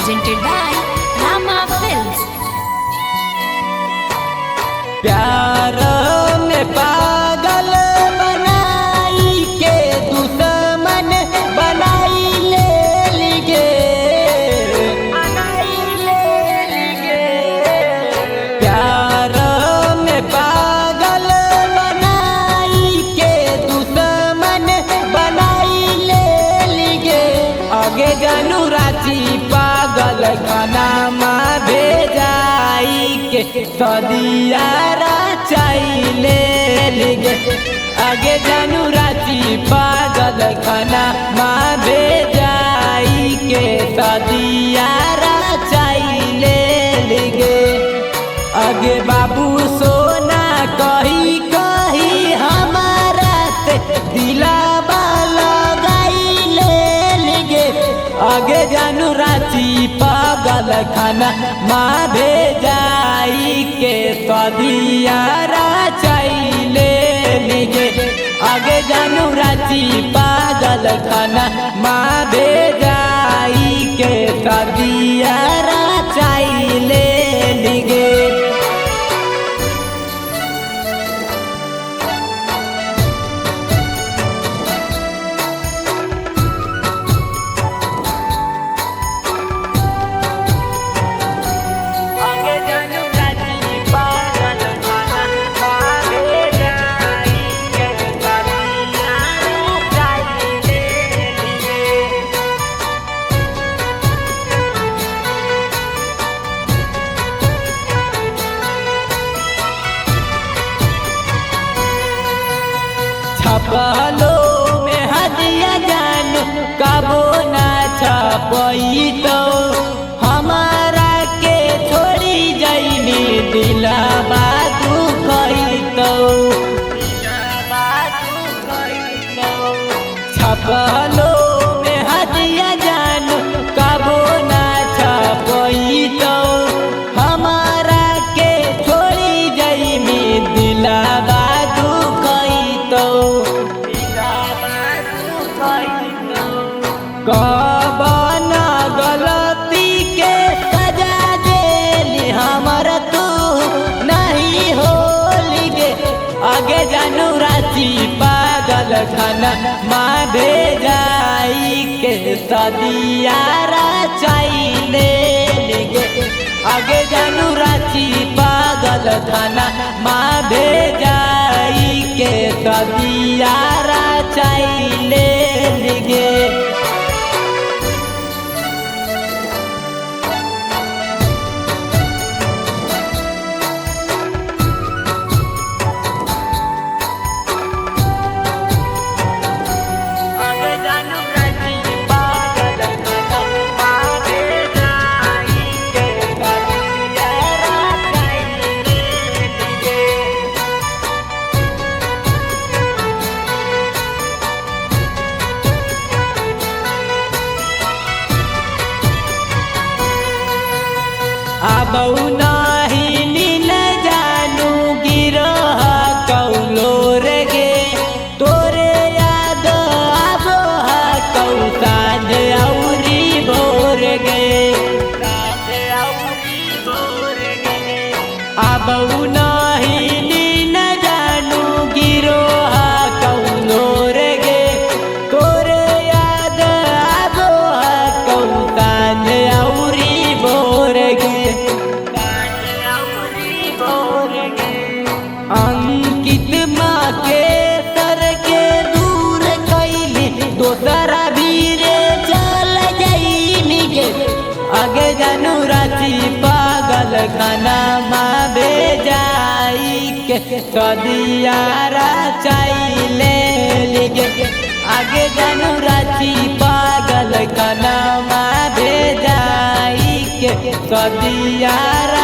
presented by Rama Films. प्यार में पागल बनाई के दुश्मन बनाई ले लिगे प्यार में पागल बनाई के दुश्मन बनाई ले लिगे आगे जानू राची पागल खाना माँ भेजाई के सदिया चाइले लिगे आगे जानू राची पागल खाना माँ भेजाई के सदियारा चाइले लिगे आगे बाबू सोना कही कही हमारा से दिलावा लगाइले लिगे आगे जानू राची पागल खाना माँ भेजाई के सदियारा चाइले लिगे आगे जानू राची पागल खाना माँ भेजाई के सदियारा चाइले लिगे छपलो में हदिया जानू कबो ना छपई तो हमारा के छोड़ी जाइनी दिलावा दुखई तो छपलो में हदिया जानू कबो ना छपई तो हमारा के छोड़ी जाइनी दिलावा कबना गलती के सजा देली हमर तू नहीं होली गे आगे जानू राची पागल खाना माँ भेजाई के सदियारा चाइले लिगे आगे जानू राची पागल खाना माँ भेजाई के सदियारा चाइले लिगे आबऊ नाही नील जानू गिरह कौलो रे गे तोरे याद आबो कौ साँझ औरी भोर गे आबऊ नाही नील जानू गिरह कौलो रे गे तोरे याद आबो कौ साँझ औरी भोर गे अंकित माँ के सर के दूर कैली दोसरा भीरे चल जाइनी गे आगे जानू राची पागल खाना माँ भेजाई के सदियारा चाइले लिगे आगे जानू राची पागल खाना माँ भेजाई के सदियारा